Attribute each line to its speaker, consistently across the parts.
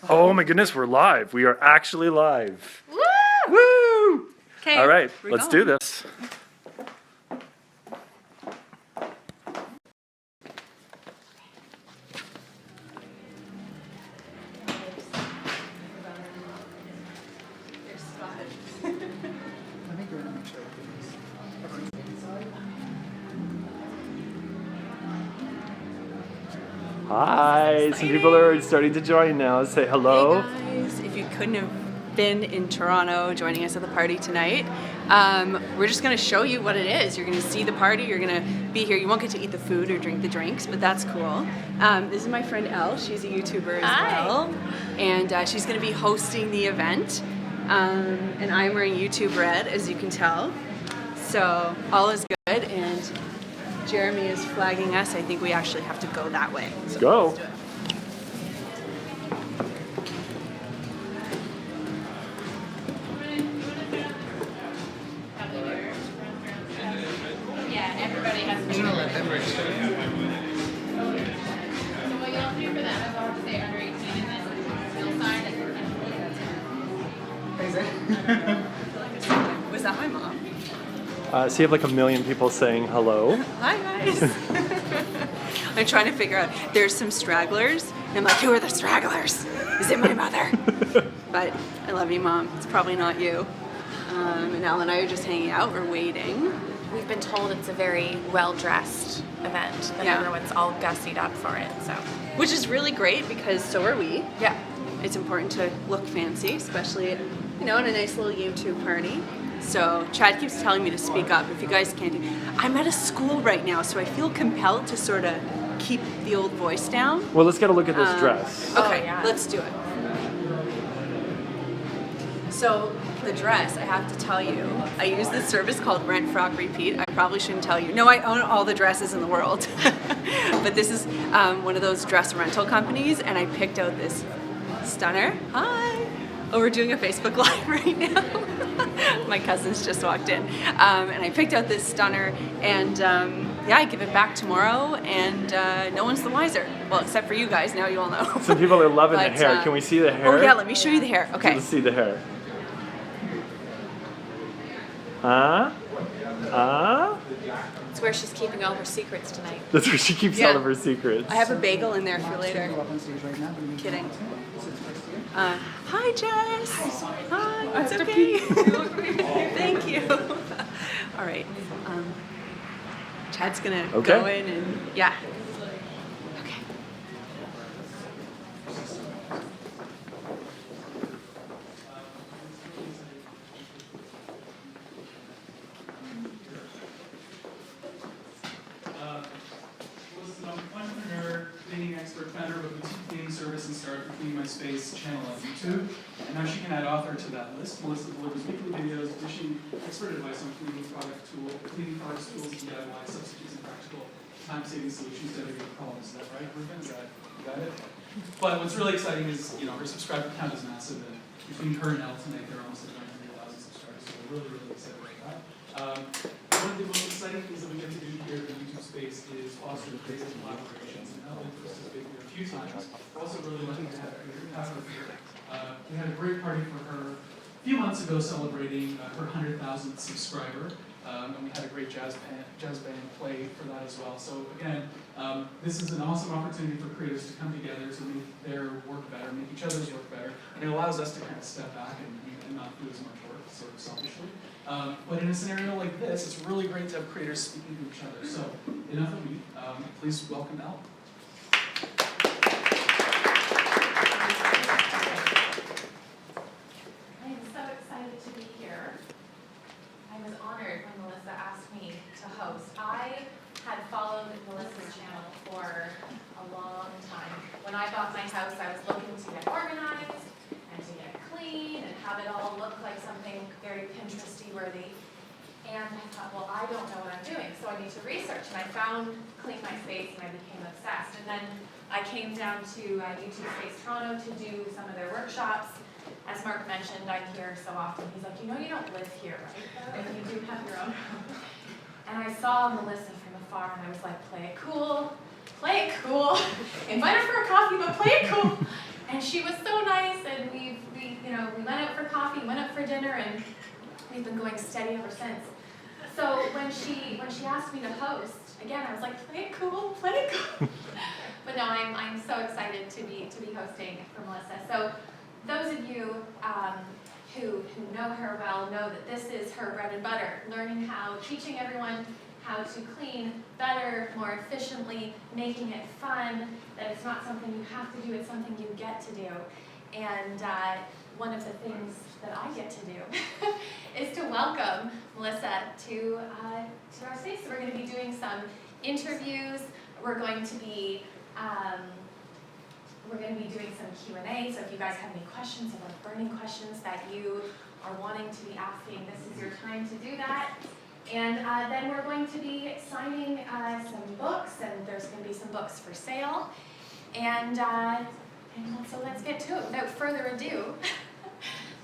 Speaker 1: Oh my goodness, we're live. We are actually live.
Speaker 2: Woo!
Speaker 1: Woo!
Speaker 2: Okay.
Speaker 1: All right, let's do this. Hi, some people are starting to join now. Say hello.
Speaker 2: Hey guys, if you couldn't have been in Toronto joining us at the party tonight, we're just going to show you what it is. You're going to see the party, you're going to be here. You won't get to eat the food or drink the drinks, but that's cool. This is my friend Elle. She's a YouTuber as well. And she's going to be hosting the event. And I'm wearing YouTube red, as you can tell. So all is good. And Jeremy is flagging us. I think we actually have to go that way.
Speaker 1: Let's go.
Speaker 2: Let's do it.
Speaker 3: Yeah, everybody has to be. So what you'll do for that is I'll have to say under 18 and then you'll sign it.
Speaker 2: Was that my mom?
Speaker 1: So you have like a million people saying hello.
Speaker 2: Hi guys. I'm trying to figure out. There's some stragglers, and I'm like, who are the stragglers? Is it my mother? But I love you, Mom. It's probably not you. And Al and I are just hanging out. We're waiting.
Speaker 3: We've been told it's a very well-dressed event, that everyone's all gussied up for it, so.
Speaker 2: Which is really great because so are we.
Speaker 3: Yeah.
Speaker 2: It's important to look fancy, especially at, in a nice little YouTube party. So Chad keeps telling me to speak up. If you guys can't do, I'm at a school right now, so I feel compelled to sort of keep the old voice down.
Speaker 1: Well, let's get a look at this dress.
Speaker 2: Okay,
Speaker 3: yeah.
Speaker 2: let's do it. So the dress, I have to tell you, I use this service called Rent Frock Repeat. I probably shouldn't tell you. No, I own all the dresses in the world. But this is one of those dress rental companies, and I picked out this stunner. Hi. Oh, we're doing a Facebook Live right now. My cousins just walked in. And I picked out this stunner, and yeah, I give it back tomorrow, and no one's the wiser. Well, except for you guys, now you all know.
Speaker 1: Some people are loving the
Speaker 2: But,
Speaker 1: hair. Can we see the hair?
Speaker 2: Oh yeah, let me show you the hair. Okay.
Speaker 1: Let's see the hair. Huh? Huh?
Speaker 3: It's where she's keeping all her secrets tonight.
Speaker 1: That's where she keeps
Speaker 2: Yeah.
Speaker 1: all of her secrets.
Speaker 2: I have a bagel in there for later. Kidding. Hi, Jess. Hi. It's okay. Thank you. All right. Chad's gonna go in and yeah. Okay.
Speaker 4: I'm an entrepreneur, cleaning expert, founder of a boutique cleaning service, and started the Clean My Space channel on YouTube. And now she can add author to that list. Melissa delivers weekly videos, dishing expert advice on cleaning products, tools, and DIY substitutes and practical time-saving solutions to everyday problems. Is that right, Ruben? You got it? But what's really exciting is, her subscriber count is massive, and between her and Elle tonight, they're almost at 900,000 subscribers. So we're really, really excited about that. One of the most exciting things that we get to do here in the YouTube space is foster creative collaborations. And Elle has been here a few times. We're also really lucky to have her here. We had a great party for her a few months ago celebrating her 100,000th subscriber. And we had a great jazz band play for that as well. So again, this is an awesome opportunity for creators to come together to make their work better, make each other's work better. And it allows us to kind of step back and not do as much work, sort of selfishly. But in a scenario like this, it's really great to have creators speaking to each other. So enough of me. Please welcome Elle.
Speaker 3: I am so excited to be here. I was honored when Melissa asked me to host. I had followed Melissa's channel for a long time. When I bought my house, I was looking to get organized and to get clean and have it all look like something very Pinteresty worthy. And I thought, well, I don't know what I'm doing, so I need to research. And I found Clean My Space, and I became obsessed. And then I came down to YouTube Space Toronto to do some of their workshops. As Mark mentioned, I'm here so often. He's like, you don't live here, right? And you do have your own home. And I saw Melissa from afar, and I was like, play it cool. Invite her for a coffee, but play it cool. And she was so nice, and we went out for coffee, went out for dinner, and we've been going steady ever since. So when she asked me to host, again, I was like, play it cool. But no, I'm so excited to be hosting for Melissa. So those of you who know her well know that this is her bread and butter, teaching everyone how to clean better, more efficiently, making it fun, that it's not something you have to do, it's something you get to do. And one of the things that I get to do is to welcome Melissa to our space. So we're going to be doing some interviews. We're going to be doing some Q&A. So if you guys have any questions, or burning questions that you are wanting to be asking, this is your time to do that. And then we're going to be signing some books, and there's going to be some books for sale. And so let's get to it. Without further ado,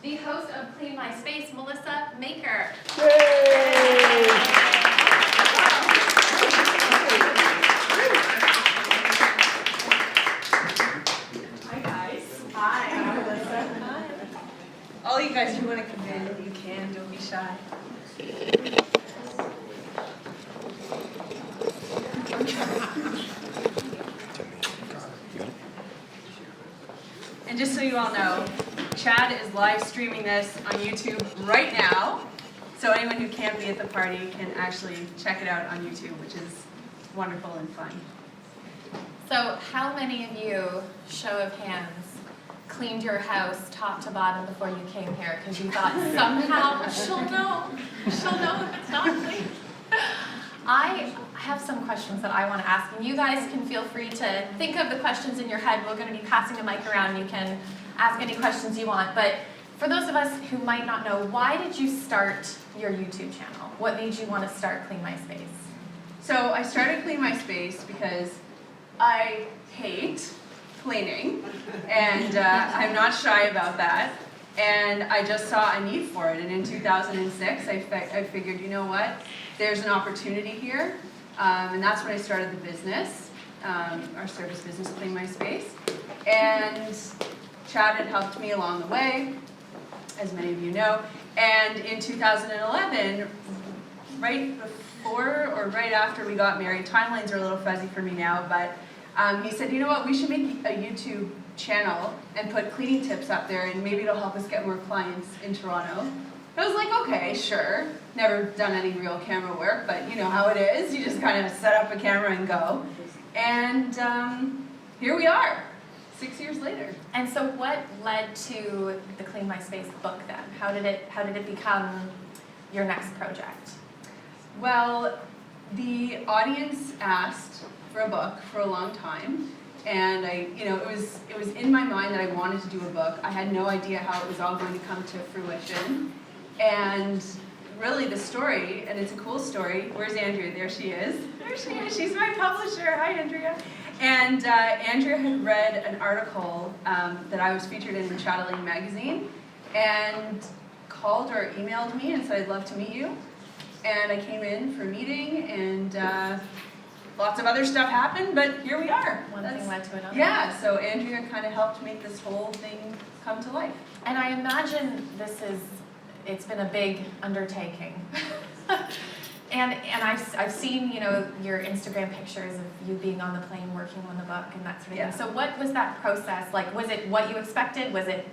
Speaker 3: the host of Clean My Space, Melissa Maker.
Speaker 1: Yay!
Speaker 2: Hi guys. Hi, Melissa. Hi. All you guys who want to come in, you can. Don't be shy. And just so you all know, Chad is live streaming this on YouTube right now. So anyone who can't be at the party can actually check it out on YouTube, which is wonderful and fun. So how many of you, show of hands, cleaned your house top to bottom before you came here because you thought somehow she'll know if it's not clean? I have some questions that I want to ask, and you guys can feel free to think of the questions in your head. We're going to be passing a mic around. You can ask any questions you want. But for those of us who might not know, why did you start your YouTube channel? What made you want to start Clean My Space?
Speaker 5: So I started Clean My Space because I hate cleaning, and I'm not shy about that. And I just saw a need for it. And in 2006, I figured, you know what? There's an opportunity here. And that's when I started the business, our service business, Clean My Space. And Chad had helped me along the way, as many of you know. And in 2011, right before or right after we got married, timelines are a little fuzzy for me now, but he said, you know what, we should make a YouTube channel and put cleaning tips up there, and maybe it'll help us get more clients in Toronto. I was like, okay, sure. Never done any real camera work, but you know how it is. You just kind of set up a camera and go. And here we are, 6 years later.
Speaker 3: And so what led to the Clean My Space book then? How did it become your next project?
Speaker 5: Well, the audience asked for a book for a long time. And it was in my mind that I wanted to do a book. I had no idea how it was all going to come to fruition. And really the story, and it's a cool story. Where's Andrea? There she is. There she is. She's my publisher. Hi, Andrea. And Andrea had read an article that I was featured in Chatelaine magazine, and called or emailed me and said, I'd love to meet you. And I came in for a meeting, and lots of other stuff happened, but here we are.
Speaker 3: One thing led to another.
Speaker 5: Yeah, so Andrea kind of helped make this whole thing come to life.
Speaker 3: And I imagine it's been a big undertaking. and I've seen, your Instagram pictures of you being on the plane working on the book and that sort of
Speaker 5: Yeah.
Speaker 3: thing. So what was that process like? Was it what you expected? Was it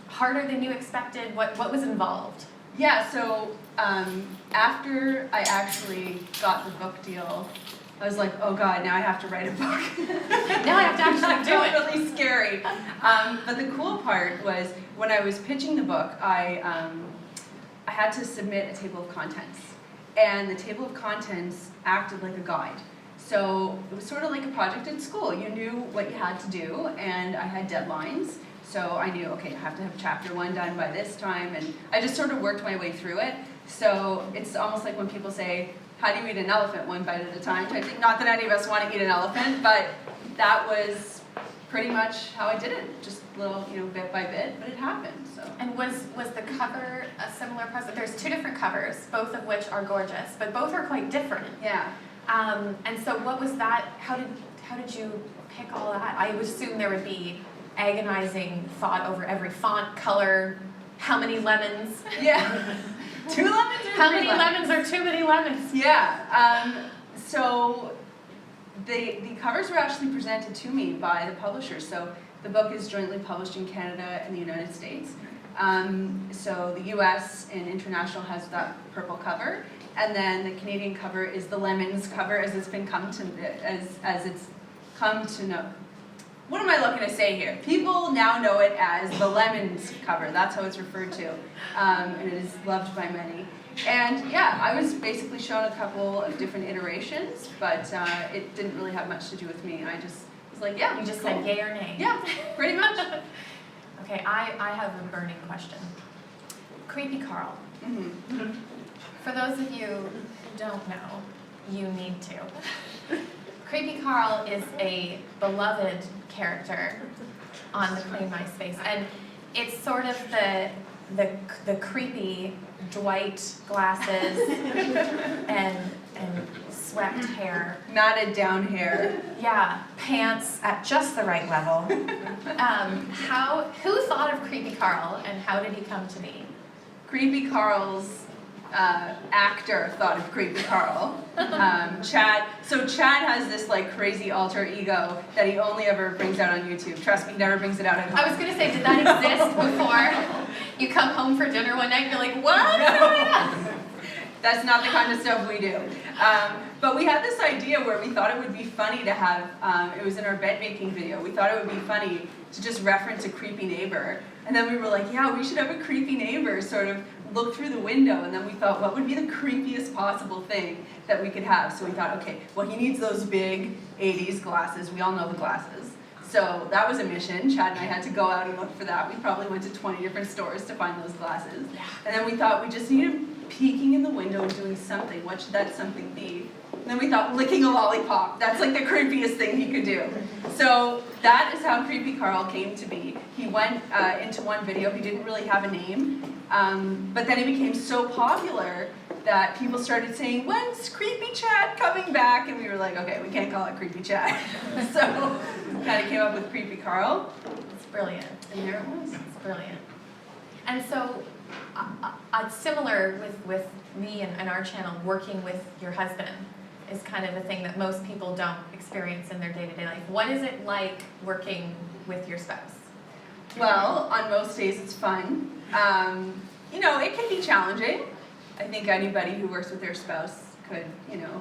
Speaker 3: harder than you expected? What was involved?
Speaker 5: Yeah, so after I actually got the book deal, I was like, oh God, now I have to write a book.
Speaker 3: Now I have to actually do it.
Speaker 5: Really scary. But the cool part was when I was pitching the book, I had to submit a table of contents. And the table of contents acted like a guide. So it was sort of like a project at school. You knew what you had to do, and I had deadlines. So I knew, okay, I have to have chapter 1 done by this time, and I just sort of worked my way through it. So it's almost like when people say, how do you eat an elephant one bite at a time type thing? Not that any of us want to eat an elephant, but that was pretty much how I did it. Just little, bit by bit, but it happened. So.
Speaker 3: And was the cover a similar process? There's 2 different covers, both of which are gorgeous, but both are quite different.
Speaker 5: Yeah.
Speaker 3: And so what was that? How did you pick all that? I would assume there would be agonizing thought over every font, color, how many lemons.
Speaker 5: Yeah. 2 lemons or
Speaker 3: How
Speaker 5: 3
Speaker 3: many lemons are too many lemons?
Speaker 5: Yeah. So the covers were actually presented to me by the publisher. So the book is jointly published in Canada and the United States. So the US and international has that purple cover, and then the Canadian cover is the lemons cover as it's come to know. What am I looking to say here? People now know it as the lemons cover. That's how it's referred to, and it is loved by many. And yeah, I was basically shown a couple of different iterations, but it didn't really have much to do with me. I just was like, yeah,
Speaker 3: You just
Speaker 5: cool.
Speaker 3: said yay or nay.
Speaker 5: Yeah, pretty much.
Speaker 3: Okay, I have a burning question. Creepy Carl.
Speaker 5: Mhm.
Speaker 3: For those of you who don't know, you need to. Creepy Carl is a beloved character on the Clean My Space, and it's sort of the creepy Dwight glasses and swept hair.
Speaker 5: Knotted down hair.
Speaker 3: Yeah, pants at just the right level. Who thought of Creepy Carl, and how did he come to be?
Speaker 5: Creepy Carl's actor thought of Creepy Carl. Chad. So Chad has this like crazy alter ego that he only ever brings out on YouTube. Trust me, he never brings it out at home.
Speaker 3: I was gonna say, did that exist before you come home for dinner one night and you're like, what?
Speaker 5: That's not the kind of stuff we do. But we had this idea where we thought it would be funny to have, it was in our bed making video, we thought it would be funny to just reference a creepy neighbor. And then we were like, yeah, we should have a creepy neighbor sort of look through the window. And then we thought, what would be the creepiest possible thing that we could have? So we thought, okay, well, he needs those big 80s glasses. We all know the glasses. So that was a mission. Chad and I had to go out and look for that. We probably went to 20 different stores to find those glasses. And then we thought we just needed peeking in the window and doing something. What should that something be? And then we thought licking a lollipop. That's like the creepiest thing he could do. So that is how Creepy Carl came to be. He went into one video. He didn't really have a name. But then he became so popular that people started saying, when's Creepy Chad coming back? And we were like, okay, we can't call it Creepy Chad. So kind of came up with Creepy Carl.
Speaker 3: It's brilliant.
Speaker 5: And there it was.
Speaker 3: It's brilliant. And so, similar with me and our channel, working with your husband is kind of a thing that most people don't experience in their day-to-day life. What is it like working with your spouse?
Speaker 5: Well, on most days it's fun. You know, it can be challenging. I think anybody who works with their spouse could,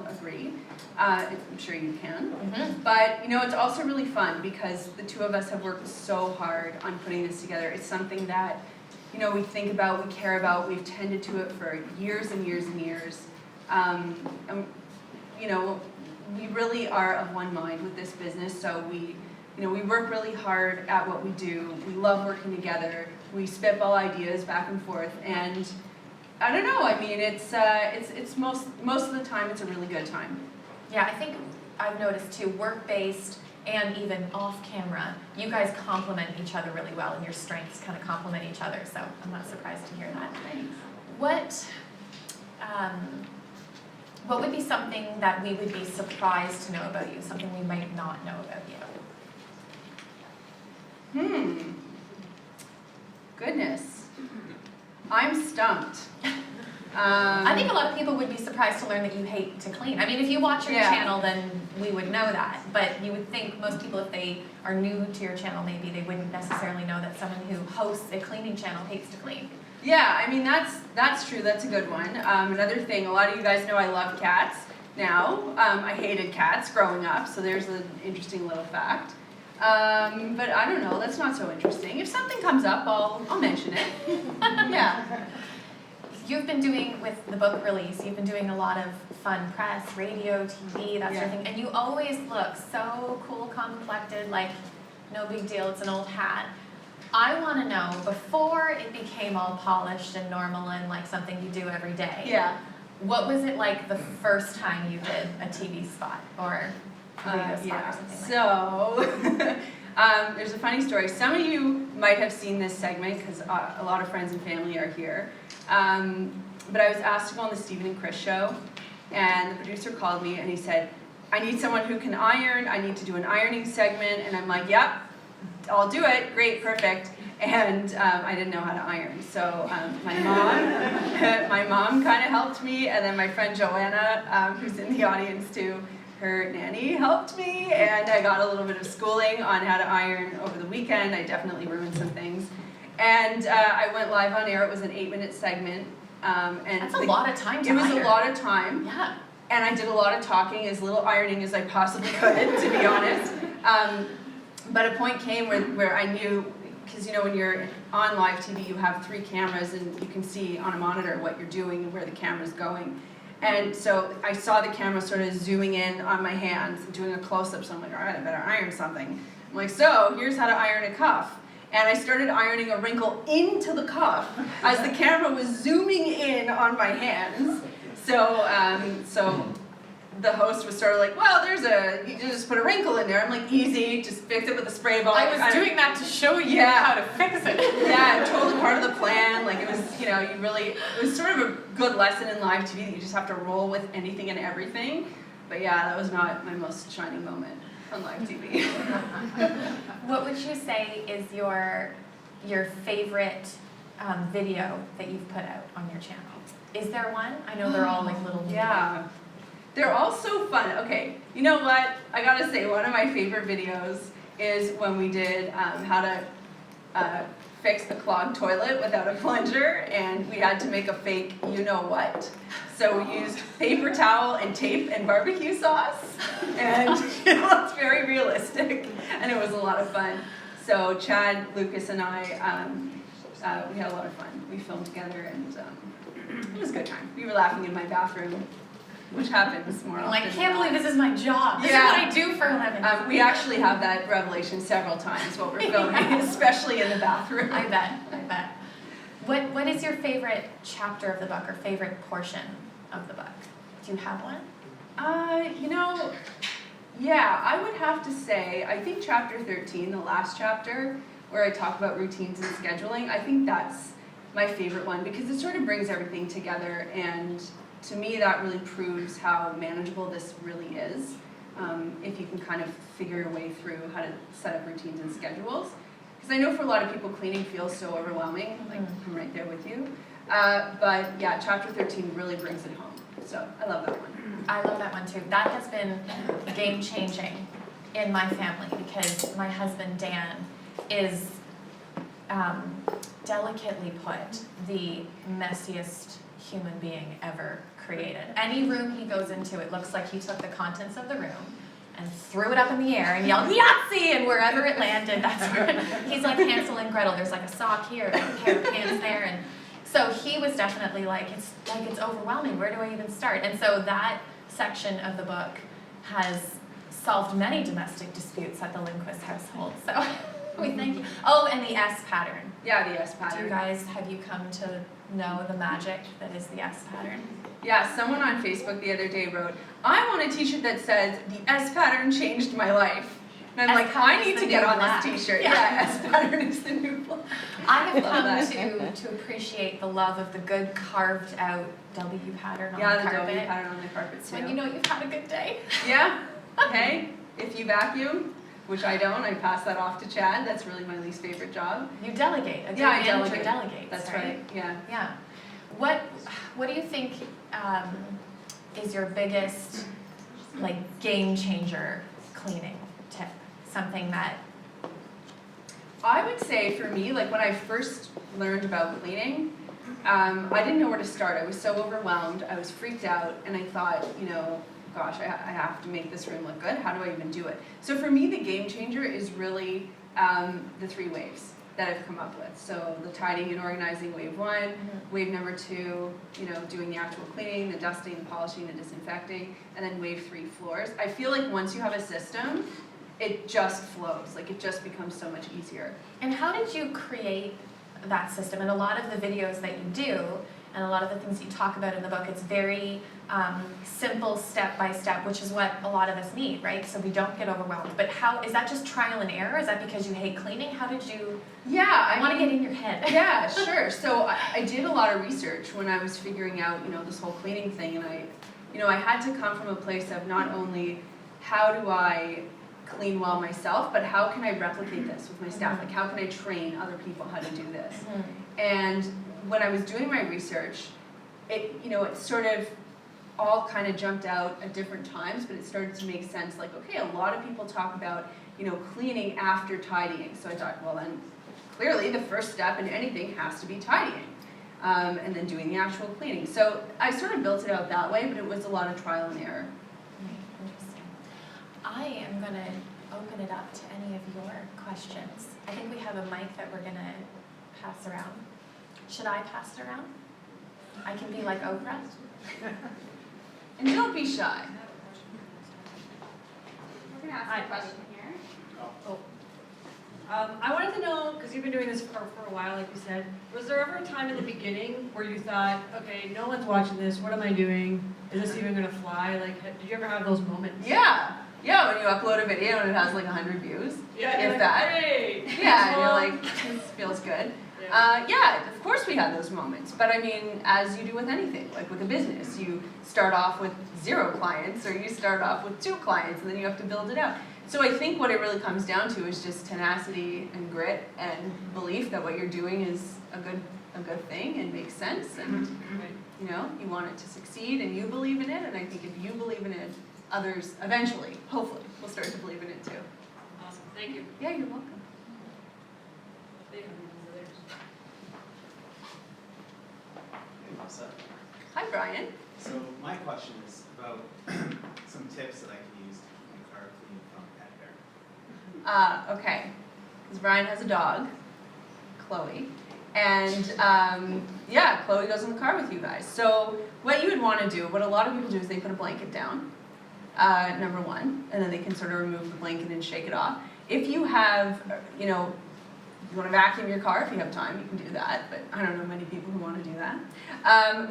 Speaker 5: agree. I'm sure you can.
Speaker 3: Mm-hmm.
Speaker 5: But, it's also really fun because the two of us have worked so hard on putting this together. It's something that, we think about, we care about, we've tended to it for years and years and years. And, we really are of one mind with this business, so we work really hard at what we do. We love working together. We spitball ideas back and forth, and I don't know. I mean, it's most of the time it's a really good time.
Speaker 3: Yeah, I think I've noticed too, work-based and even off-camera, you guys complement each other really well, and your strengths kind of complement each other. So I'm not surprised to hear that.
Speaker 5: Thanks.
Speaker 3: What would be something that we would be surprised to know about you? Something we might not know about you?
Speaker 5: Goodness. I'm stumped.
Speaker 3: I think a lot of people would be surprised to learn that you hate to clean. I mean, if you watch your channel, then we would know that. But you would think most people, if they are new to your channel, maybe they wouldn't necessarily know that someone who hosts a cleaning channel hates to clean.
Speaker 5: Yeah, I mean, that's true. That's a good one. Another thing, a lot of you guys know I love cats now. I hated cats growing up, so there's an interesting little fact. But I don't know, that's not so interesting. If something comes up, I'll mention it. Yeah.
Speaker 3: You've been doing, with the book release, you've been doing a lot of fun press, radio, TV, that sort of thing, and you always look so cool, calm-collected, like no big deal, it's an old hat. I want to know, before it became all polished and normal and like something you do every day, what was it like the first time you did a TV spot or radio spot or something like that?
Speaker 5: So, there's a funny story. Some of you might have seen this segment because a lot of friends and family are here. But I was asked to go on the Stephen and Chris show, and the producer called me and he said, I need someone who can iron, I need to do an ironing segment, and I'm like, yep, I'll do it. Great, perfect. And I didn't know how to iron, so my mom kind of helped me, and then my friend Joanna, who's in the audience too, her nanny helped me, and I got a little bit of schooling on how to iron over the weekend. I definitely ruined some things, and I went live on air. It was an 8-minute segment, and
Speaker 3: That's a lot of time to
Speaker 5: It was
Speaker 3: iron.
Speaker 5: a lot of time.
Speaker 3: Yeah.
Speaker 5: And I did a lot of talking, as little ironing as I possibly could, to be honest. But a point came where I knew, because you know when you're on live TV, you have 3 cameras and you can see on a monitor what you're doing and where the camera's going. And so I saw the camera sort of zooming in on my hands and doing a close-up, so I'm like, all right, I better iron something. I'm like, so here's how to iron a cuff. And I started ironing a wrinkle into the cuff as the camera was zooming in on my hands. So the host was sort of like, well, you just put a wrinkle in there. I'm like, easy, just fix it with a spray ball.
Speaker 3: I was doing that to show you how to fix it.
Speaker 5: Yeah, totally part of the plan. Like it was, it was sort of a good lesson in live TV that you just have to roll with anything and everything. But yeah, that was not my most shining moment on live TV.
Speaker 3: What would you say is your favorite video that you've put out on your channel? Is there one? I know they're all like little.
Speaker 5: Yeah. They're all so fun. Okay, you know what? I gotta say, one of my favorite videos is when we did how to fix a clogged toilet without a plunger, and we had to make a fake you-know-what. So we used paper towel and tape and barbecue sauce, and it was very realistic, and it was a lot of fun. So Chad, Lucas, and I, we had a lot of fun. We filmed together, and it was a good time. We were laughing in my bathroom, which happens more often.
Speaker 3: Like, I can't believe this is my job. This is
Speaker 5: Yeah.
Speaker 3: what I do for a living.
Speaker 5: We actually have that revelation several times while we're filming, especially in the bathroom.
Speaker 3: I bet. What is your favorite chapter of the book or favorite portion of the book? Do you have one?
Speaker 5: Yeah, I would have to say, I think chapter 13, the last chapter, where I talk about routines and scheduling, I think that's my favorite one because it sort of brings everything together, and to me that really proves how manageable this really is, if you can kind of figure your way through how to set up routines and schedules. Because I know for a lot of people cleaning feels so overwhelming, like I'm right there with you. But yeah, chapter 13 really brings it home. So I love that one.
Speaker 3: I love that one too. That has been game-changing in my family because my husband Dan is, delicately put, the messiest human being ever created. Any room he goes into, it looks like he took the contents of the room and threw it up in the air and yelled Yahtzee, and wherever it landed, that's where he's like Hansel and Gretel. There's like a sock here, like a pair of pants there, and so he was definitely like it's overwhelming. Where do I even start? And so that section of the book has solved many domestic disputes at the Lindquist household. So we thank you. Oh, and the S pattern.
Speaker 5: Yeah, the S pattern.
Speaker 3: Do you guys, have you come to know the magic that is the S pattern?
Speaker 5: Yeah, someone on Facebook the other day wrote, I want a t-shirt that says, the S pattern changed my life. And I'm like, I need to get on this t-shirt. Yeah, S pattern is the new black.
Speaker 3: I have
Speaker 5: love
Speaker 3: come
Speaker 5: that.
Speaker 3: to appreciate the love of the good carved out W pattern on
Speaker 5: Yeah,
Speaker 3: the
Speaker 5: the
Speaker 3: carpet.
Speaker 5: W pattern on the carpet
Speaker 3: It's
Speaker 5: too.
Speaker 3: when you know you've had a good day.
Speaker 5: Yeah, hey, if you vacuum, which I don't, I pass that off to Chad. That's really my least favorite job.
Speaker 3: You delegate. A good
Speaker 5: Yeah, I
Speaker 3: manager
Speaker 5: delegate.
Speaker 3: delegates.
Speaker 5: That's right, yeah.
Speaker 3: Yeah. What do you think is your biggest game changer cleaning tip? Something that
Speaker 5: I would say for me, like when I first learned about cleaning, I didn't know where to start. I was so overwhelmed, I was freaked out, and I thought, gosh, I have to make this room look good. How do I even do it? So for me, the game changer is really the 3 waves that I've come up with. So the tidying and organizing, wave 1, wave number 2, doing the actual cleaning, the dusting, the polishing, the disinfecting, and then wave 3, floors. I feel like once you have a system, it just flows. Like it just becomes so much easier.
Speaker 3: And how did you create that system? And a lot of the videos that you do, and a lot of the things you talk about in the book, it's very simple, step by step, which is what a lot of us need, right? So we don't get overwhelmed. But how is that? Just trial and error? Is that because you hate cleaning? How did you?
Speaker 5: Yeah,
Speaker 3: I want to get in your head.
Speaker 5: Yeah, sure. So I did a lot of research when I was figuring out, this whole cleaning thing, and I had to come from a place of not only how do I clean well myself, but how can I replicate this with my staff? Like, how can I train other people how to do this? And when I was doing my research, it sort of all kind of jumped out at different times, but it started to make sense. Like, okay, a lot of people talk about, cleaning after tidying. So I thought, well then, clearly the first step in anything has to be tidying, and then doing the actual cleaning. So I sort of built it out that way, but it was a lot of trial and error.
Speaker 3: Interesting. I am going to open it up to any of your questions. I think we have a mic that we're going to pass around. Should I pass it around? I can be like Oprah.
Speaker 5: And don't be shy.
Speaker 6: We're going to ask a question here. I wanted to know, because you've been doing this for a while, like you said, was there ever a time in the beginning where you thought, okay, no one's watching this, what am I doing? Is this even going to fly? Like, did you ever have those moments?
Speaker 5: Yeah, when you upload a video and it has like 100 views.
Speaker 6: Yeah,
Speaker 5: if
Speaker 6: like,
Speaker 5: that.
Speaker 6: Great.
Speaker 5: Yeah, and you're like, this feels good. Yeah, of course we had those moments, but I mean, as you do with anything, like with a business, you start off with 0 clients, or you start off with 2 clients, and then you have to build it out. So I think what it really comes down to is just tenacity and grit and belief that what you're doing is a good thing and makes sense, and you want it to succeed, and you believe in it, and I think if you believe in it, others eventually, hopefully, will start to believe in it too.
Speaker 6: Awesome, thank you.
Speaker 5: Yeah, you're welcome. Hi, Brian.
Speaker 7: So my question is about some tips that I can use to keep my car clean from pet hair.
Speaker 5: Okay, because Brian has a dog, Chloe, and Chloe goes in the car with you guys. So what you would want to do, what a lot of people do is they put a blanket down, number one, and then they can sort of remove the blanket and shake it off. If you have, you want to vacuum your car, if you have time, you can do that, but I don't know many people who want to do that.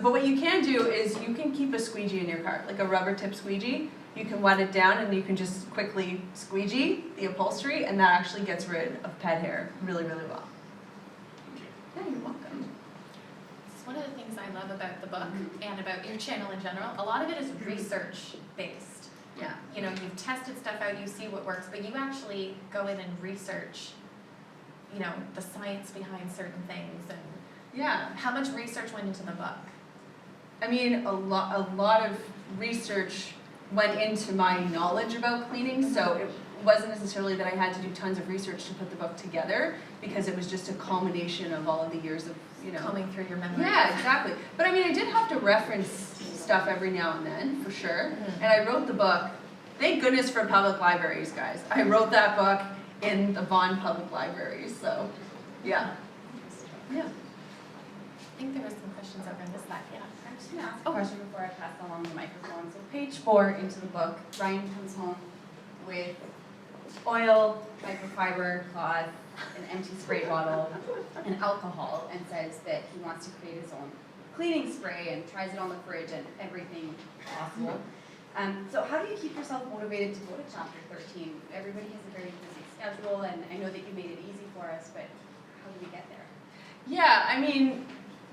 Speaker 5: But what you can do is you can keep a squeegee in your car, like a rubber tip squeegee. You can wet it down and you can just quickly squeegee the upholstery, and that actually gets rid of pet hair really, really well. Yeah, you're welcome.
Speaker 3: It's one of the things I love about the book and about your channel in general. A lot of it is research based.
Speaker 5: Yeah.
Speaker 3: You've tested stuff out, you see what works, but you actually go in and research, the science behind certain things. And
Speaker 5: Yeah.
Speaker 3: how much research went into the book?
Speaker 5: I mean, a lot of research went into my knowledge about cleaning, so it wasn't necessarily that I had to do tons of research to put the book together, because it was just a culmination of all of the years of,
Speaker 3: Combing through your memory.
Speaker 5: Yeah, exactly. But I mean, I did have to reference stuff every now and then, for sure. And I wrote the book, thank goodness for public libraries, guys. I wrote that book in the Vaughan Public Library, so, yeah. Yeah.
Speaker 3: I think there were some questions over in this side. Yeah.
Speaker 6: I'm just going to ask a question before I pass along the microphone. So page 4 into the book, Ryan comes home with oil, microfiber, cloth, an empty spray bottle, and alcohol, and says that he wants to create his own cleaning spray and tries it on the fridge and everything possible. So how do you keep yourself motivated to go to chapter 13? Everybody has a very busy schedule, and I know that you made it easy for us, but how do we get there?
Speaker 5: Yeah, I mean,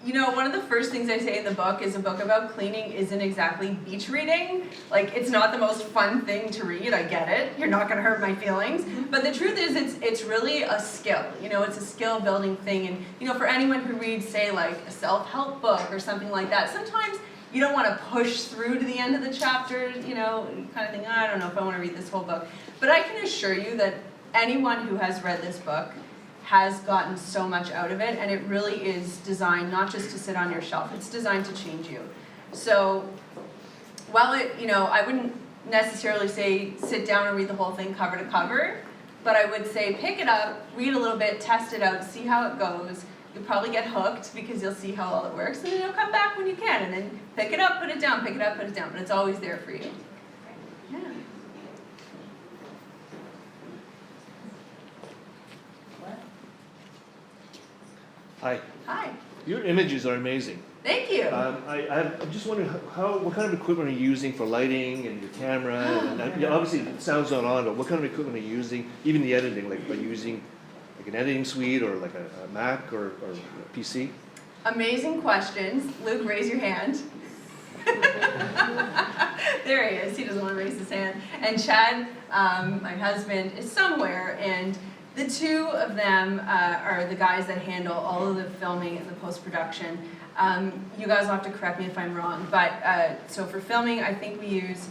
Speaker 5: one of the first things I say in the book is a book about cleaning isn't exactly beach reading. Like, it's not the most fun thing to read, I get it. You're not going to hurt my feelings. But the truth is, it's really a skill. It's a skill building thing. And, for anyone who reads, say, like a self-help book or something like that, sometimes you don't want to push through to the end of the chapter, you kind of think, I don't know if I want to read this whole book. But I can assure you that anyone who has read this book has gotten so much out of it, and it really is designed not just to sit on your shelf, it's designed to change you. So while I wouldn't necessarily say sit down and read the whole thing cover to cover, but I would say pick it up, read a little bit, test it out, see how it goes. You'll probably get hooked because you'll see how all it works, and then you'll come back when you can, and then pick it up, put it down, pick it up, put it down, but it's always there for you. Yeah.
Speaker 1: Hi.
Speaker 5: Hi.
Speaker 1: Your images are amazing.
Speaker 5: Thank you.
Speaker 1: I'm just wondering what kind of equipment are you using for lighting and your camera? Obviously, it sounds not on, but what kind of equipment are you using? Even the editing, like are you using like an editing suite or like a Mac or a PC?
Speaker 5: Amazing questions. Luke, raise your hand. There he is. He doesn't want to raise his hand. And Chad, my husband, is somewhere, and the two of them are the guys that handle all of the filming and the post-production. You guys will have to correct me if I'm wrong, but so for filming, I think we use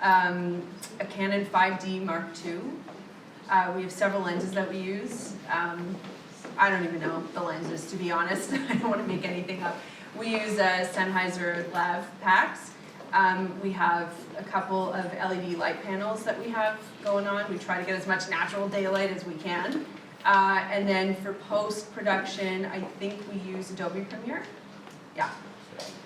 Speaker 5: a Canon 5D Mark II. We have several lenses that we use. I don't even know the lenses, to be honest. I don't want to make anything up. We use Sennheiser Lav packs. We have a couple of LED light panels that we have going on. We try to get as much natural daylight as we can. And then for post-production, I think we use Adobe Premiere. Yeah.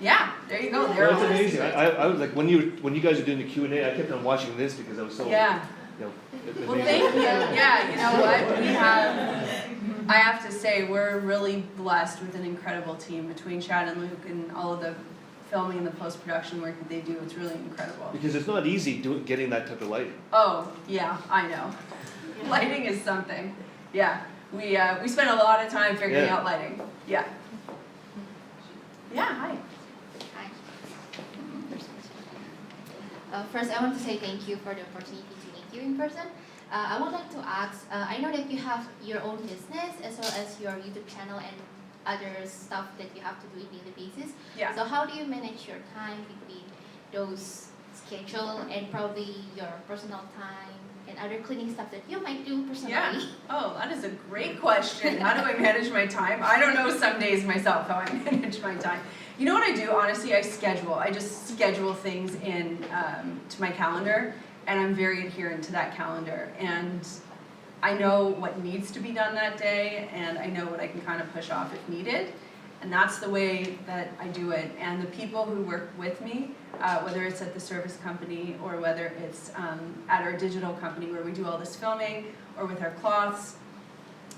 Speaker 5: Yeah, there you go. There
Speaker 1: Well,
Speaker 5: it
Speaker 1: that's
Speaker 5: is.
Speaker 1: amazing. I was like, when you guys were doing the Q&A, I kept on watching this because I was so,
Speaker 5: Yeah.
Speaker 1: you know,
Speaker 5: Well,
Speaker 1: amazing.
Speaker 5: thank you. Yeah, you know what? I have to say, we're really blessed with an incredible team between Chad and Luke and all of the filming and the post-production work that they do. It's really incredible.
Speaker 1: Because it's not easy getting that type of lighting.
Speaker 5: Oh, yeah, I know. Lighting is something. Yeah, we spend a lot of time figuring
Speaker 1: Yeah.
Speaker 5: out lighting. Yeah. Yeah, hi.
Speaker 8: Hi. First, I want to say thank you for the opportunity to meet you in person. I would like to ask, I know that you have your own business as well as your YouTube channel and other stuff that you have to do on a daily basis.
Speaker 5: Yeah.
Speaker 8: So how do you manage your time between those schedule and probably your personal time and other cleaning stuff that you might do personally?
Speaker 5: Yeah. Oh, that is a great question. How do I manage my time? I don't know some days myself how I manage my time. You know what I do? Honestly, I schedule. I just schedule things in to my calendar, and I'm very adherent to that calendar. And I know what needs to be done that day, and I know what I can kind of push off if needed. And that's the way that I do it. And the people who work with me, whether it's at the service company or whether it's at our digital company where we do all this filming or with our cloths,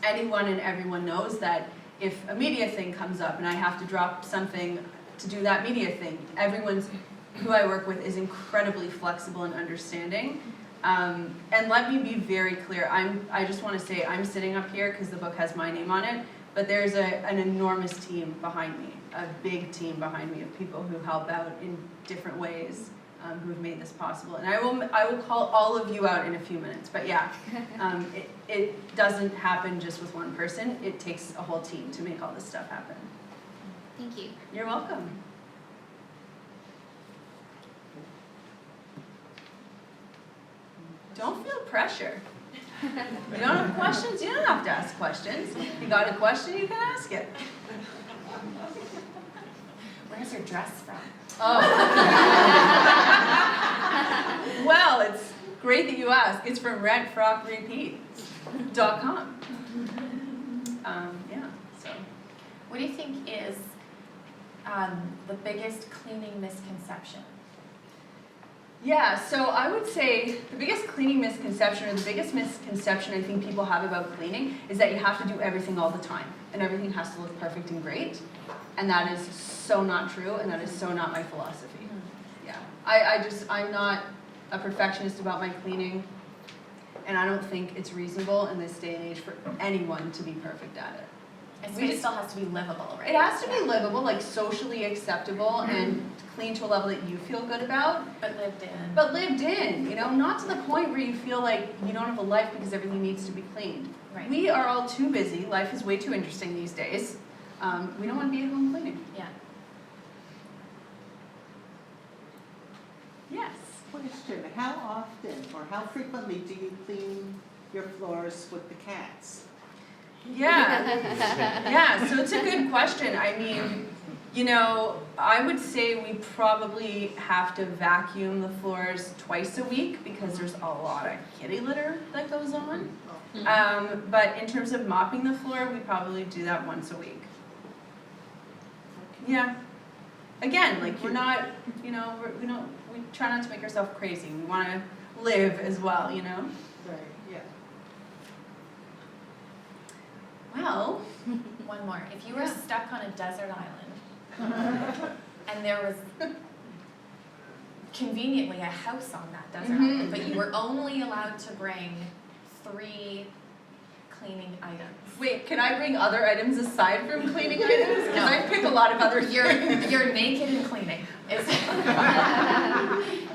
Speaker 5: anyone and everyone knows that if a media thing comes up and I have to drop something to do that media thing, everyone who I work with is incredibly flexible and understanding. And let me be very clear, I just want to say I'm sitting up here because the book has my name on it, but there's an enormous team behind me, a big team behind me of people who help out in different ways, who have made this possible. And I will call all of you out in a few minutes, but yeah, it doesn't happen just with one person. It takes a whole team to make all this stuff happen.
Speaker 8: Thank you.
Speaker 5: You're welcome. Don't feel pressure. You don't have questions? You don't have to ask questions. You got a question, you can ask it.
Speaker 3: Where's your dress from?
Speaker 5: Oh. Well, it's great that you ask. It's from rentfrockrepeat.com. Yeah, so.
Speaker 3: What do you think is the biggest cleaning misconception?
Speaker 5: Yeah, so I would say the biggest cleaning misconception, or the biggest misconception I think people have about cleaning, is that you have to do everything all the time, and everything has to look perfect and great, and that is so not true, and that is so not my philosophy. Yeah, I'm not a perfectionist about my cleaning, and I don't think it's reasonable in this day and age for anyone to be perfect at it.
Speaker 3: And space still has to be livable, right?
Speaker 5: It has to be livable, like socially acceptable, and clean to a level that you feel good about.
Speaker 3: But lived in.
Speaker 5: But lived in, you know, not to the point where you feel like you don't have a life because everything needs to be cleaned.
Speaker 3: Right.
Speaker 5: We are all too busy. Life is way too interesting these days. We don't want to be at home cleaning.
Speaker 3: Yeah.
Speaker 5: Yes.
Speaker 9: Question, how often or how frequently do you clean your floors with the cats?
Speaker 5: Yeah. Yeah, so it's a good question. I mean, you know, I would say we probably have to vacuum the floors twice a week because there's a lot of kitty litter that goes on. But in terms of mopping the floor, we probably do that once a week. Yeah. Again, like we're not, you know, we try not to make ourselves crazy. We want to live as well, you know?
Speaker 9: Right, yeah.
Speaker 5: Well,
Speaker 3: One more. If you were stuck on a desert island and there was conveniently a house on that desert island, but you were only allowed to bring 3 cleaning items.
Speaker 5: Wait, can I bring other items aside from cleaning items? Because I pick a lot of other things.
Speaker 3: You're naked and cleaning.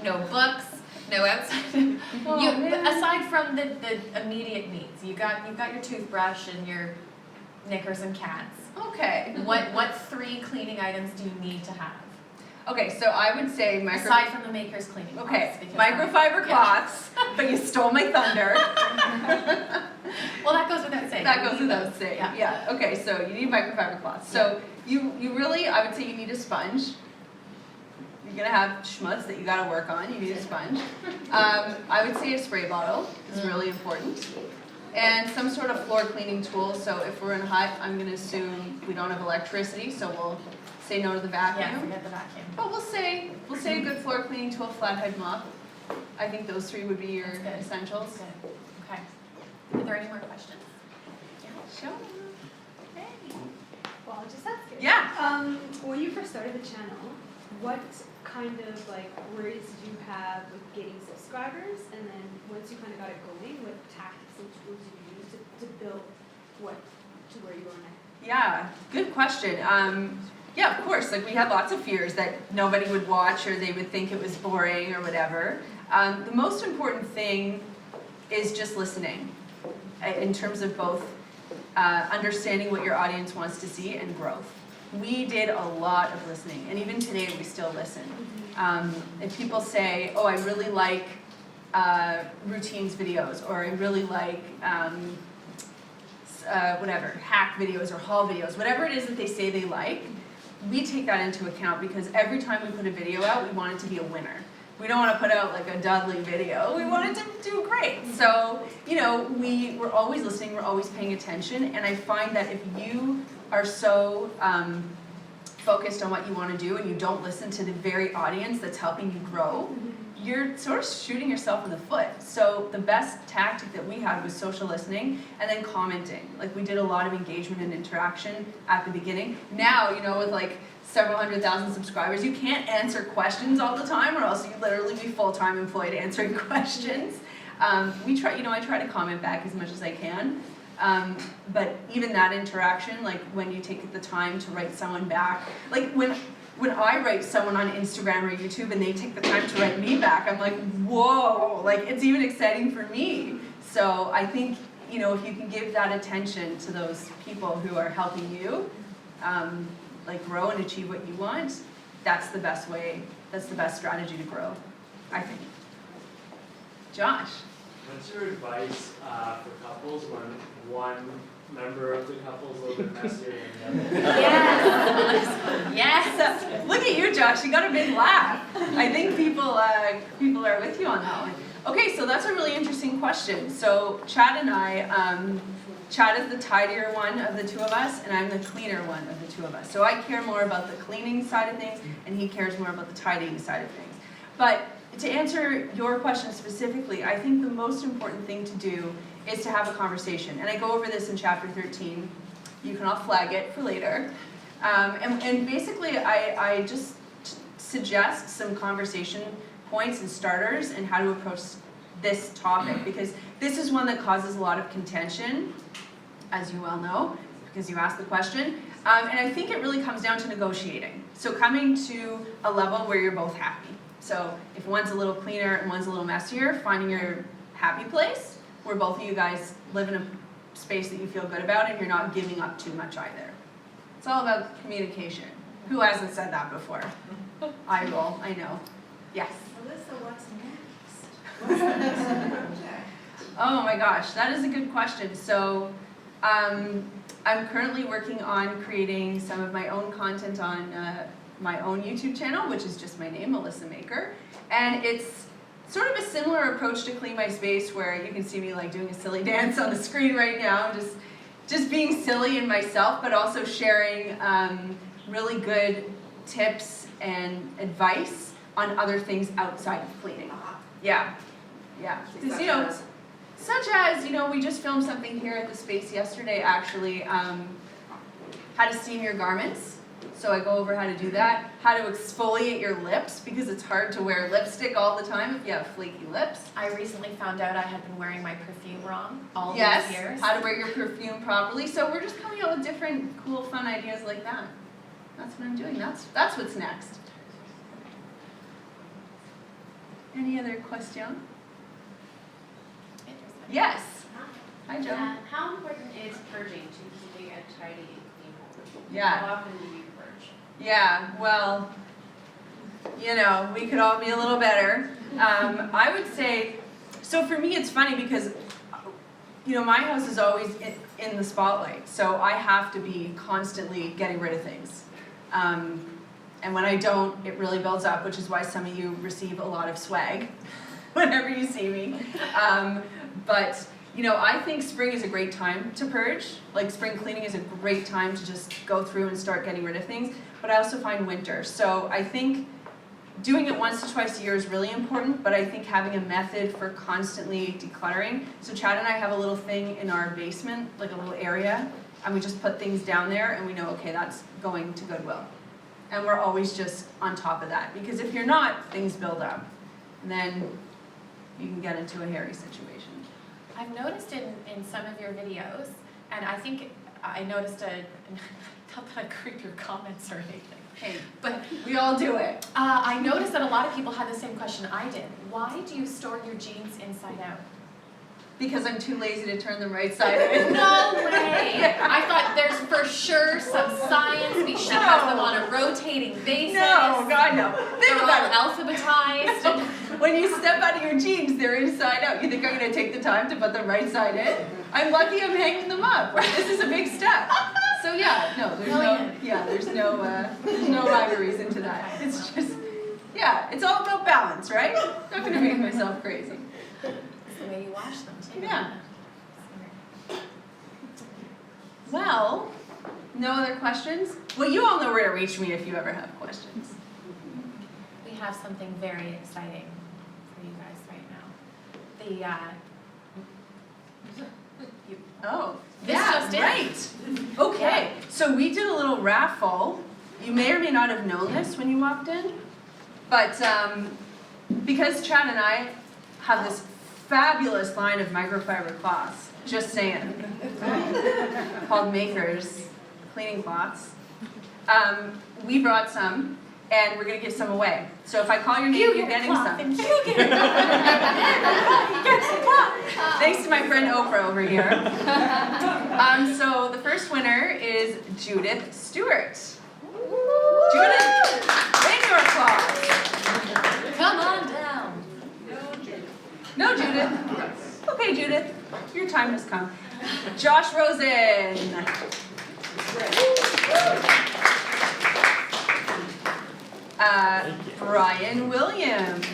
Speaker 3: No books, no outside.
Speaker 5: Oh, man.
Speaker 3: Aside from the immediate needs, you got your toothbrush and your knickers and cats.
Speaker 5: Okay.
Speaker 3: What 3 cleaning items do you need to have?
Speaker 5: Okay, so I would say
Speaker 3: Aside from the maker's cleaning cloths.
Speaker 5: Okay,
Speaker 3: because
Speaker 5: microfiber cloths, but you stole my thunder.
Speaker 3: Well, that goes without saying.
Speaker 5: That goes without saying,
Speaker 3: Yeah.
Speaker 5: yeah. Okay, so you need microfiber cloths. So you really, I would say you need a sponge. You're gonna have schmutz that you gotta work on, you need a sponge. I would say a spray bottle is really important. And some sort of floor cleaning tool, so if we're in a hut, I'm gonna assume we don't have electricity, so we'll say no to the vacuum.
Speaker 3: Yeah, forget the vacuum.
Speaker 5: But we'll say a good floor cleaning tool, flathead mop. I think those 3 would be your
Speaker 3: That's good.
Speaker 5: essentials.
Speaker 3: Good. Okay. Are there any more questions?
Speaker 5: Sure.
Speaker 10: Well, I'll just ask it.
Speaker 5: Yeah.
Speaker 10: When you first started the channel, what kind of like worries did you have with getting subscribers? And then once you kind of got it going, what tactics and tools did you use to build to where you are now?
Speaker 5: Yeah, good question. Yeah, of course, like we had lots of fears that nobody would watch or they would think it was boring or whatever. The most important thing is just listening in terms of both understanding what your audience wants to see and growth. We did a lot of listening, and even today we still listen. If people say, oh, I really like routines videos, or I really like whatever, hack videos or haul videos, whatever it is that they say they like, we take that into account because every time we put a video out, we want it to be a winner. We don't want to put out like a Dudley video, we want it to do great. So, you know, we're always listening, we're always paying attention, and I find that if you are so focused on what you want to do and you don't listen to the very audience that's helping you grow, you're sort of shooting yourself in the foot. So the best tactic that we had was social listening and then commenting. Like we did a lot of engagement and interaction at the beginning. Now, you know, with like several 100,000 subscribers, you can't answer questions all the time or else you literally be full-time employed answering questions. I try to comment back as much as I can. But even that interaction, like when you take the time to write someone back, like when I write someone on Instagram or YouTube and they take the time to write me back, I'm like, whoa, like it's even exciting for me. So I think, you know, if you can give that attention to those people who are helping you, like grow and achieve what you want, that's the best way, that's the best strategy to grow, I think. Josh?
Speaker 11: What's your advice for couples when one member of the couple is a little bit messier than the other?
Speaker 3: Yes! Yes!
Speaker 5: Look at you, Josh, you got a big laugh. I think people are with you on that one. Okay, so that's a really interesting question. So Chad and I, Chad is the tidier one of the two of us, and I'm the cleaner one of the two of us. So I care more about the cleaning side of things, and he cares more about the tidying side of things. But to answer your question specifically, I think the most important thing to do is to have a conversation. And I go over this in chapter 13. You can all flag it for later. And basically, I just suggest some conversation points and starters and how to approach this topic, because this is one that causes a lot of contention, as you well know, because you asked the question. And I think it really comes down to negotiating. So coming to a level where you're both happy. So if one's a little cleaner and one's a little messier, finding your happy place where both of you guys live in a space that you feel good about and you're not giving up too much either. It's all about communication. Who hasn't said that before? I will, I know. Yes?
Speaker 10: Alyssa, what's next?
Speaker 5: Oh my gosh, that is a good question. So I'm currently working on creating some of my own content on my own YouTube channel, which is just my name, Melissa Maker. And it's sort of a similar approach to Clean My Space, where you can see me like doing a silly dance on the screen right now, just being silly in myself, but also sharing really good tips and advice on other things outside of cleaning. Yeah, yeah. Because, you know, such as, you know, we just filmed something here at the space yesterday, actually, how to steam your garments. So I go over how to do that, how to exfoliate your lips, because it's hard to wear lipstick all the time if you have flaky lips.
Speaker 3: I recently found out I had been wearing my perfume wrong all these
Speaker 5: Yes,
Speaker 3: years.
Speaker 5: how to wear your perfume properly. So we're just coming up with different cool, fun ideas like that. That's what I'm doing. That's what's next. Any other question?
Speaker 3: Interesting.
Speaker 5: Yes. Hi, Joe.
Speaker 6: How important is purging to keeping a tidy and clean home?
Speaker 5: Yeah.
Speaker 6: How often do you purge?
Speaker 5: Yeah, well, you know, we could all be a little better. I would say, so for me it's funny because, you know, my house is always in the spotlight, so I have to be constantly getting rid of things. And when I don't, it really builds up, which is why some of you receive a lot of swag whenever you see me. But, you know, I think spring is a great time to purge. Like, spring cleaning is a great time to just go through and start getting rid of things. But I also find winter. So I think doing it once to twice a year is really important, but I think having a method for constantly decluttering. So Chad and I have a little thing in our basement, like a little area, and we just put things down there and we know, okay, that's going to Goodwill. And we're always just on top of that, because if you're not, things build up. And then you can get into a hairy situation.
Speaker 3: I've noticed in some of your videos, and I think I noticed not that I creep your comments or anything,
Speaker 5: Hey,
Speaker 3: but
Speaker 5: we all do it.
Speaker 3: I noticed that a lot of people had the same question I did. Why do you store your jeans inside out?
Speaker 5: Because I'm too lazy to turn them right side in.
Speaker 3: No way! I thought there's for sure some science. We should have them on a rotating basis.
Speaker 5: No, God, no. Think
Speaker 3: They're
Speaker 5: about
Speaker 3: all alphabetized.
Speaker 5: When you step out of your jeans, they're inside out. You think I'm going to take the time to put them right side in? I'm lucky I'm hanging them up. Right? This is a big step. So yeah, no, there's no rhyme or reason to that. It's just, yeah, it's all about balance, right? I'm not going to make myself crazy.
Speaker 3: It's the way you wash them too.
Speaker 5: Yeah. Well, no other questions? Well, you all know where to reach me if you ever have questions.
Speaker 3: We have something very exciting for you guys right now.
Speaker 5: Oh,
Speaker 3: This
Speaker 5: yeah,
Speaker 3: just in.
Speaker 5: right. Okay, so we did a little raffle. You may or may not have known this when you walked in, but because Chad and I have this fabulous line of microfiber cloths, just saying, called Makers Cleaning Cloths, we brought some, and we're going to give some away. So if I call your name, you're getting some. Thanks to my friend Oprah over here. So the first winner is Judith Stewart. Judith, in your applause.
Speaker 3: Come on down.
Speaker 5: No, Judith. Okay, Judith, your time has come. Josh Rosen. Brian Williams.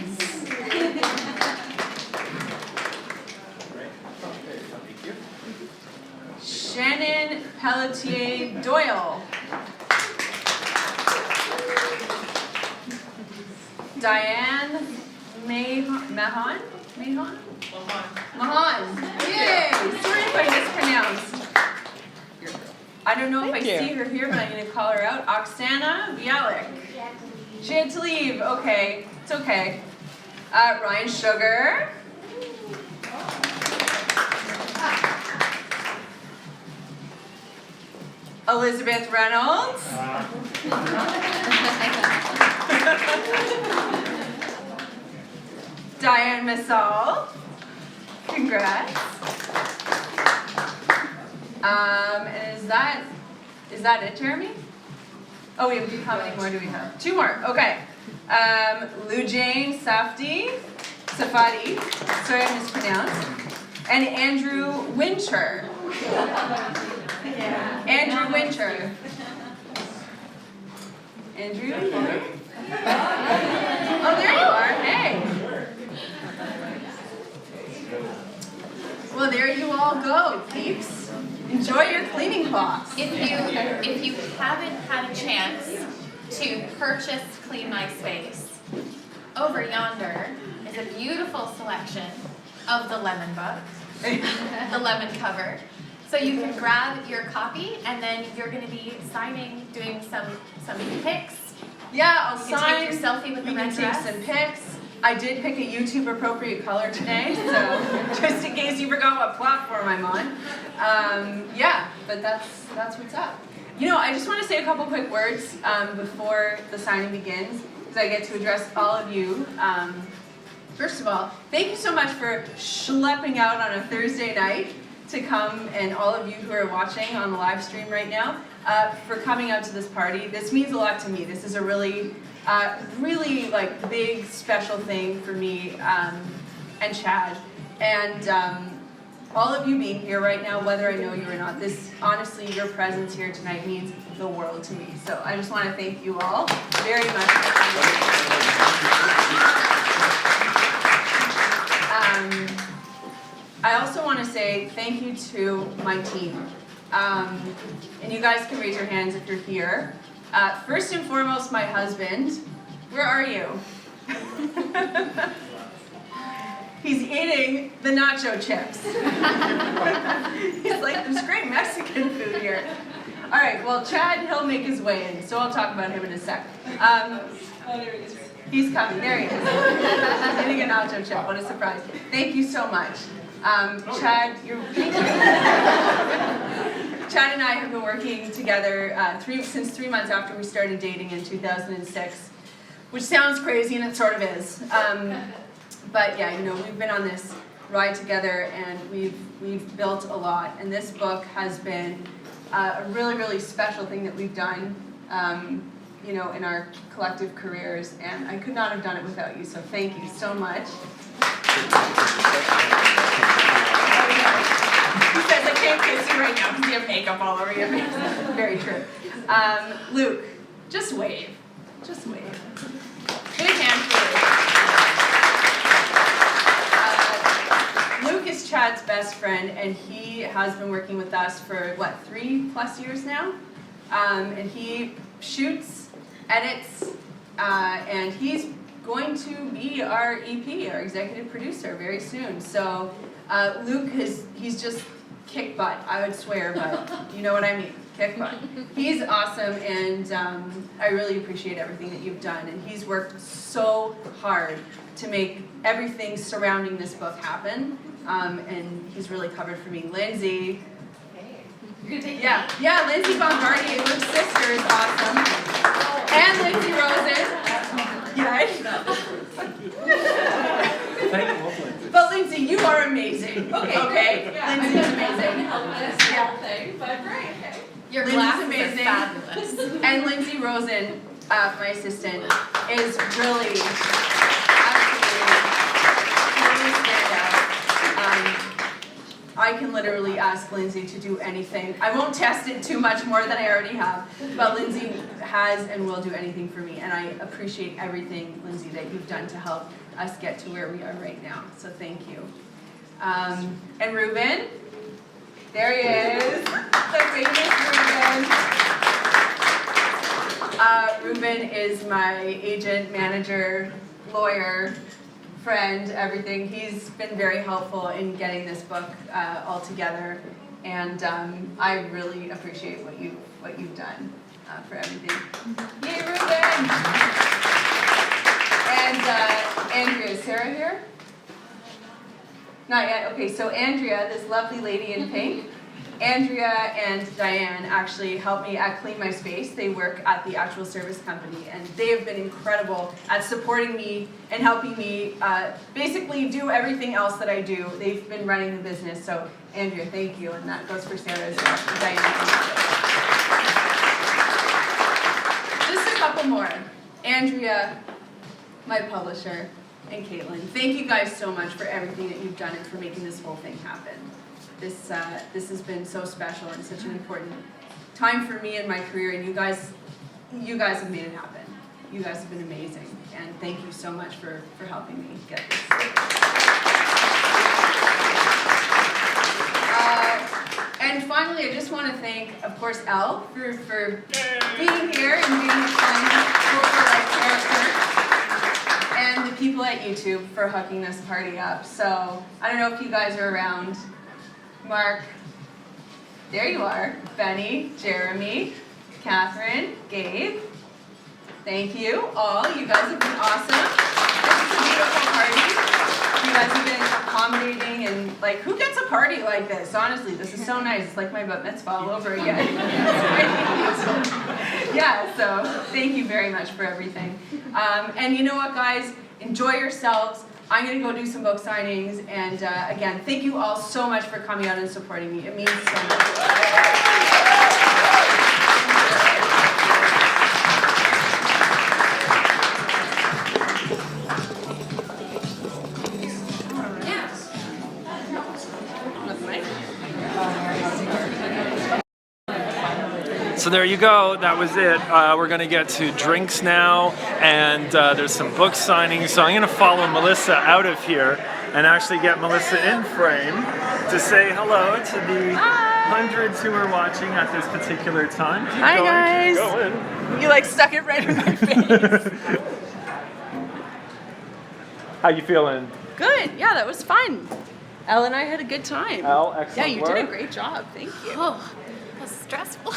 Speaker 5: Shannon Pelletier Doyle. Diane Mahan? Yay! Sorry if I mispronounced. I don't know if I see her here, but I'm going to call her out. Oksana Bialik. She had to leave. Okay, it's okay. Ryan Sugar. Elizabeth Reynolds. Diane Massal. Congrats. And is that it, Jeremy? Oh, we have, how many more do we have? 2 more, okay. Lou Jane Safadi, sorry I mispronounced, and Andrew Winter. Andrew Winter. Andrew, you here? Oh, there you are, hey. Well, there you all go, peeps. Enjoy your cleaning cloths.
Speaker 3: If you haven't had a chance to purchase Clean My Space, over yonder is a beautiful selection of the lemon book, the lemon cover. So you can grab your copy, and then you're going to be signing, doing some pics.
Speaker 5: Yeah, I'll
Speaker 3: You can
Speaker 5: sign.
Speaker 3: take your selfie with the
Speaker 5: We can
Speaker 3: red
Speaker 5: take
Speaker 3: dress.
Speaker 5: some pics. I did pick a YouTube appropriate color today, so just in case you forgot what platform I'm on. Yeah, but that's what's up. You know, I just want to say a couple quick words before the signing begins, because I get to address all of you. First of all, thank you so much for schlepping out on a Thursday night to come, and all of you who are watching on the live stream right now, for coming out to this party. This means a lot to me. This is a really like big special thing for me and Chad, and all of you being here right now, whether I know you or not. This, honestly, your presence here tonight means the world to me. So I just want to thank you all very much for coming. I also want to say thank you to my team, and you guys can raise your hands if you're here. First and foremost, my husband. Where are you? He's eating the nacho chips. He's like, there's great Mexican food here. All right, well, Chad, he'll make his way in, so I'll talk about him in a sec.
Speaker 2: Oh, there he is right there.
Speaker 5: He's coming, there he is. He's eating a nacho chip, what a surprise. Thank you so much. Chad, Chad and I have been working together since 3 months after we started dating in 2006, which sounds crazy, and it sort of is. But yeah, you know, we've been on this ride together, and we've built a lot. And this book has been a really, really special thing that we've done, you know, in our collective careers. And I could not have done it without you. So thank you so much. He says, I can't kiss you right now because you have makeup all over your face. Very true. Luke, just wave. Just wave. Big hand for Luke. Luke is Chad's best friend, and he has been working with us for, what, 3+ years now? And he shoots, edits, and he's going to be our EP, our executive producer, very soon. So Luke, he's just kick butt, I would swear, but you know what I mean, kick butt. He's awesome, and I really appreciate everything that you've done, and he's worked so hard to make everything surrounding this book happen, and he's really covered for me. Lindsay.
Speaker 3: Hey, you're gonna take
Speaker 5: Yeah, Lindsay Bombardier, Luke's sister, is awesome. And Lindsay Rosen. Yeah. But Lindsay, you are amazing. Okay.
Speaker 3: Yeah,
Speaker 5: Lindsay's amazing.
Speaker 3: Yeah. Thing, but great. Okay. Your
Speaker 5: Lindsay's
Speaker 3: glasses
Speaker 5: amazing.
Speaker 3: are fabulous.
Speaker 5: And Lindsay Rosen, my assistant, is really absolutely stand out. I can literally ask Lindsay to do anything. I won't test it too much more than I already have, but Lindsay has and will do anything for me, and I appreciate everything, Lindsay, that you've done to help us get to where we are right now, so thank you. And Ruben, there he is, the famous Ruben. Ruben is my agent, manager, lawyer, friend, everything. He's been very helpful in getting this book all together, and I really appreciate what you've done for everything. Yay, Ruben! And Andrea, is Sarah here? Not yet. Okay, so Andrea, this lovely lady in pink, Andrea and Diane actually helped me at Clean My Space. They work at the actual service company, and they have been incredible at supporting me and helping me basically do everything else that I do. They've been running the business, so Andrea, thank you, and that goes for Sarah as well, for Diane. Just a couple more. Andrea, my publisher, and Caitlin, thank you guys so much for everything that you've done and for making this whole thing happen. This has been so special and such an important time for me in my career, and you guys have made it happen. You guys have been amazing, and thank you so much for helping me get this. And finally, I just want to thank, of course, Elle for being here and being a fun, like character, and the people at YouTube for hooking this party up. So I don't know if you guys are around. Mark, There you are. Benny, Jeremy, Catherine, Gabe. Thank you all. You guys have been awesome. This is a beautiful party. You guys have been accommodating and like, who gets a party like this? Honestly, this is so nice. It's like my bat mitzvah all over again. Yeah, so thank you very much for everything. And you know what, guys? Enjoy yourselves. I'm going to go do some book signings. And again, thank you all so much for coming out and supporting me. It means so much.
Speaker 12: So there you go, that was it. We're gonna get to drinks now, and there's some book signings. So I'm gonna follow Melissa out of here and actually get Melissa in frame to say hello to the hundreds who are watching at this particular time. Keep
Speaker 2: Hi
Speaker 12: going,
Speaker 2: guys.
Speaker 12: keep going.
Speaker 2: You like stuck it right in my face.
Speaker 12: How you feeling?
Speaker 2: Good. Yeah, that was fun. Elle and I had a good time.
Speaker 12: Elle, excellent
Speaker 2: Yeah, you did a
Speaker 12: work.
Speaker 2: great job. Thank you.
Speaker 6: Oh, that was stressful.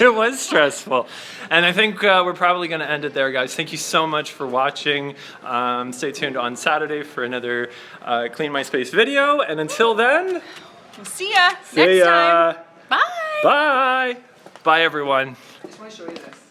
Speaker 12: It was stressful. And I think we're probably going to end it there, guys. Thank you so much for watching. Stay tuned on Saturday for another Clean My Space video. And until then,
Speaker 2: We'll see ya
Speaker 12: see
Speaker 2: next
Speaker 12: ya.
Speaker 2: time. Bye.
Speaker 12: Bye. Bye, everyone.
Speaker 5: I just want to show you this.